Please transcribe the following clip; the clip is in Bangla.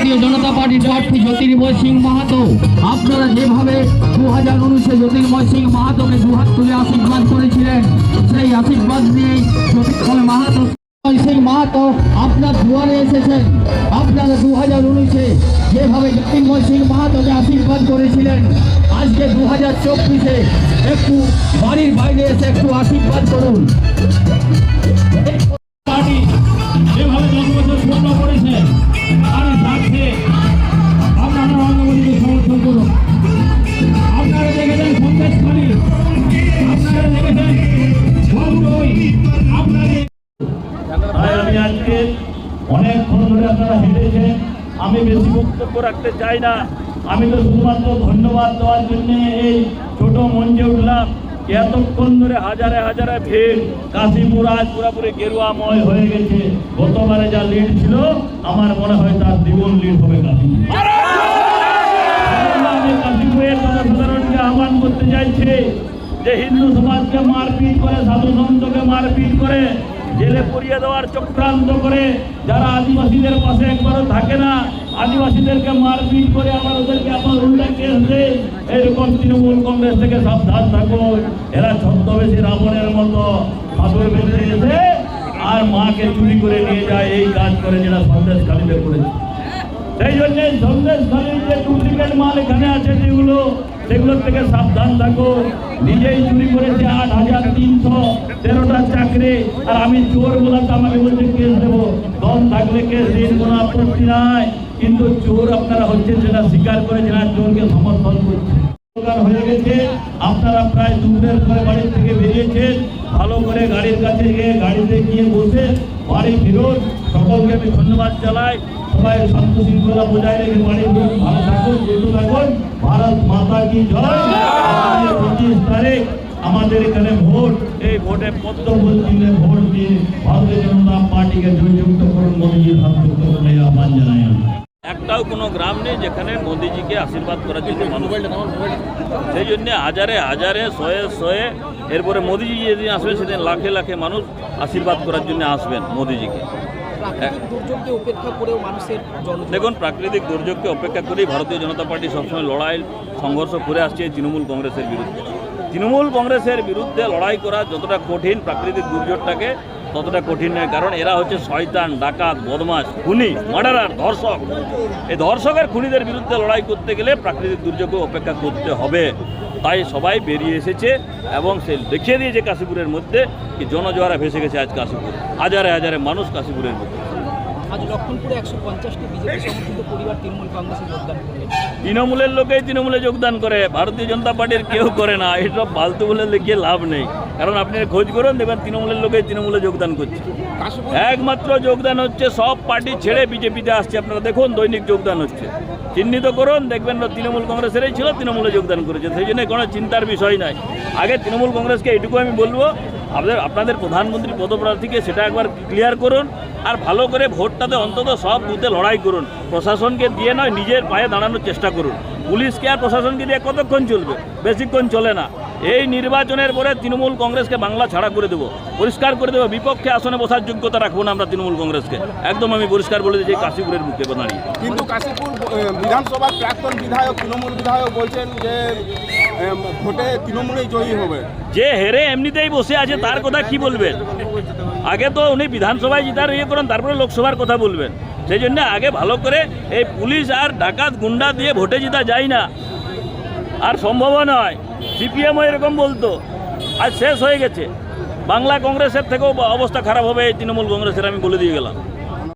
ভারতীয় জনতা পার্টির প্রার্থী জ্যোতির্ময় সিং মাহাতো, আপনারা যেভাবে 2019-এ জ্যোতির্ময় সিং মাহাতোকে দুহাত তুলে আশীর্বাদ করেছিলেন, সেই আশীর্বাদ নিয়েই জ্যোতির্ময় মাহাতো সিং মাহাতো আপনার দুয়ারে এসেছেন। আপনারা 2019-এ যেভাবে জ্যোতির্ময় সিং মাহাতোকে আশীর্বাদ করেছিলেন, আজকে 2024-এ একটু বাড়ির বাইরে এসে একটু আশীর্বাদ করুন। পার্টি যেভাবে 10 বছর পূর্ণ করেছে তার সাথে আপনারা রঙ্গমঞ্চকে সমর্থন করুন। আপনারা দেখেছেন সন্দেশখালী, আপনারা দেখেছেন বন্ধই, আপনাদের তাই আমি আজকে অনেকক্ষণ ধরে আপনারা হেঁটেছেন। আমি বেশি বক্তব্য রাখতে চাই না। আমি তো শুধুমাত্র ধন্যবাদ দেওয়ার জন্য এই ছোট মঞ্চে উঠলাম। এতক্ষণ ধরে হাজারে হাজারে ভিড়, কাশীপুর আজ পুরোপুরি গেরুয়াময় হয়ে গেছে। গতবারে যা লিড ছিল আমার মনে হয় তার দ্বিগুণ লিড হবে কাশীপুর। আমি কাশীপুরের জনসাধারণকে আহ্বান করতে চাইছি যে হিন্দু সমাজকে মারপিট করে, সাধু সন্তকে মারপিট করে, জেলে পুড়িয়ে দেওয়ার চক্রান্ত করে, যারা আদিবাসীদের পাশে একবারও থাকে না, আদিবাসীদেরকে মারপিট করে আবার ওদেরকে আবার উল্টা কেস দেয়, এরকম তৃণমূল কংগ্রেস থেকে সাবধান থাকো। এরা ছদ্মবেশী রাবণের মতো সাধুর বেঁধে এসে আর মাকে চুরি করে নিয়ে যায়, এই কাজ করে যেটা সন্দেশখালীতে করেছে। সেই জন্য সন্দেশখালীর যে ডুপ্লিকেট মাল এখানে আছে সেগুলোর থেকে সাবধান থাকো। নিজেই চুরি করেছে 8,313টা চাকরি, আর আমি চোর বলাতে আমাকে বলছে কেস দেবো। দম থাকলে কেস দিন, কোনো আপত্তি নাই, কিন্তু চোর আপনারা হচ্ছেন সেটা স্বীকার করে যারা চোরকে সমর্থন করছে হয়ে গেছে। আপনারা প্রায় দুপুরের পরে বাড়ির থেকে বেরিয়েছেন, ভালো করে গাড়ির কাছে গিয়ে গাড়িতে গিয়ে বসে বাড়ি ফিরুন। সকলকে আমি ধন্যবাদ জানাই। সবাই শান্ত শৃঙ্খলা বজায় রেখে বাড়ি ফিরুন, ভালো থাকুন, সুস্থ থাকুন। ভারত মাতা কি জয়। 25 তারিখ আমাদের এখানে ভোট, এই ভোটে পদ্মফুল চিহ্নে ভোট দিয়ে ভারতীয় জনতা পার্টিকে জয়যুক্ত করুন, মোদীজির হাত যুক্ত করলে আহ্বান জানাই। একটাও কোনো গ্রাম নেই যেখানে মোদিজিকে আশীর্বাদ করার জন্য মানুষ, সেই জন্য হাজারে হাজারে শয়ে শয়ে, এরপরে মোদিজি যেদিন আসবে সেদিন লাখে লাখে মানুষ আশীর্বাদ করার জন্য আসবেন মোদিজিকে। দেখুন, প্রাকৃতিক দুর্যোগকে উপেক্ষা করেই ভারতীয় জনতা পার্টি সবসময় লড়াই সংঘর্ষ করে আসছে তৃণমূল কংগ্রেসের বিরুদ্ধে। তৃণমূল কংগ্রেসের বিরুদ্ধে লড়াই করা যতটা কঠিন, প্রাকৃতিক দুর্যোগটাকে ততটা কঠিন নয়। কারণ এরা হচ্ছে শয়তান, ডাকাত, বদমাশ, খুনি, মার্ডারার, ধর্ষক। এই ধর্ষকের খুনিদের বিরুদ্ধে লড়াই করতে গেলে প্রাকৃতিক দুর্যোগকে অপেক্ষা করতে হবে। তাই সবাই বেরিয়ে এসেছে এবং সে দেখিয়ে দিয়েছে কাশীপুরের মধ্যে কি জনজোয়ারে ভেসে গেছে আজ কাশীপুর। হাজারে হাজারে মানুষ কাশীপুরের মধ্যে। আজ লক্ষণপুরে 150টি বিজেপি সমর্থিত পরিবার তৃণমূল কংগ্রেসে যোগদান করবে। তৃণমূলের লোকেই তৃণমূলে যোগদান করে, ভারতীয় জনতা পার্টির কেউ করে না। এইসব ফালতু বলে লিখিয়ে লাভ নেই। কারণ আপনি খোঁজ করুন, দেখবেন তৃণমূলের লোকেই তৃণমূলে যোগদান করছে। একমাত্র যোগদান হচ্ছে সব পার্টি ছেড়ে বিজেপিতে আসছে। আপনারা দেখুন, দৈনিক যোগদান হচ্ছে। চিহ্নিত করুন, দেখবেন তৃণমূল কংগ্রেসেরই ছিল, তৃণমূলে যোগদান করেছে। সেই জন্য কোনো চিন্তার বিষয় নাই। আগে তৃণমূল কংগ্রেসকে এইটুকু আমি বলবো, আপনাদের প্রধানমন্ত্রী পদপ্রার্থীকে সেটা একবার ক্লিয়ার করুন, আর ভালো করে ভোটটাতে অন্তত সব বুথে লড়াই করুন। প্রশাসনকে দিয়ে নয়, নিজের পায়ে দাঁড়ানোর চেষ্টা করুন। পুলিশকে আর প্রশাসনকে দিয়ে কতক্ষণ চলবে? বেশিক্ষণ চলে না। এই নির্বাচনের পরে তৃণমূল কংগ্রেসকে বাংলা ছাড়া করে দেবো, পরিষ্কার করে দেবো। বিপক্ষে আসনে বসার যোগ্যতা রাখবো না আমরা তৃণমূল কংগ্রেসকে। একদম আমি পরিষ্কার বলে দিয়েছি কাশীপুরের মুখে দাঁড়িয়ে। কিন্তু কাশীপুর বিধানসভার প্রাক্তন বিধায়ক, তৃণমূল বিধায়ক বলছেন যে ভোটে তৃণমূলেই জয়ী হবে। যে হেরে এমনিতেই বসে আছে তার কথা কি বলবেন? আগে তো উনি বিধানসভায় জিতার করেন, তারপরে লোকসভার কথা বলবেন। সেই জন্য আগে ভালো করে এই পুলিশ আর ডাকাত গুন্ডা দিয়ে ভোটে জিতা যায় না, আর সম্ভব নয়। সিপিএমও এরকম বলতো, আজ শেষ হয়ে গেছে। বাংলা কংগ্রেসের থেকেও অবস্থা খারাপ হবে এই তৃণমূল কংগ্রেসের, আমি বলে দিয়ে গেলাম।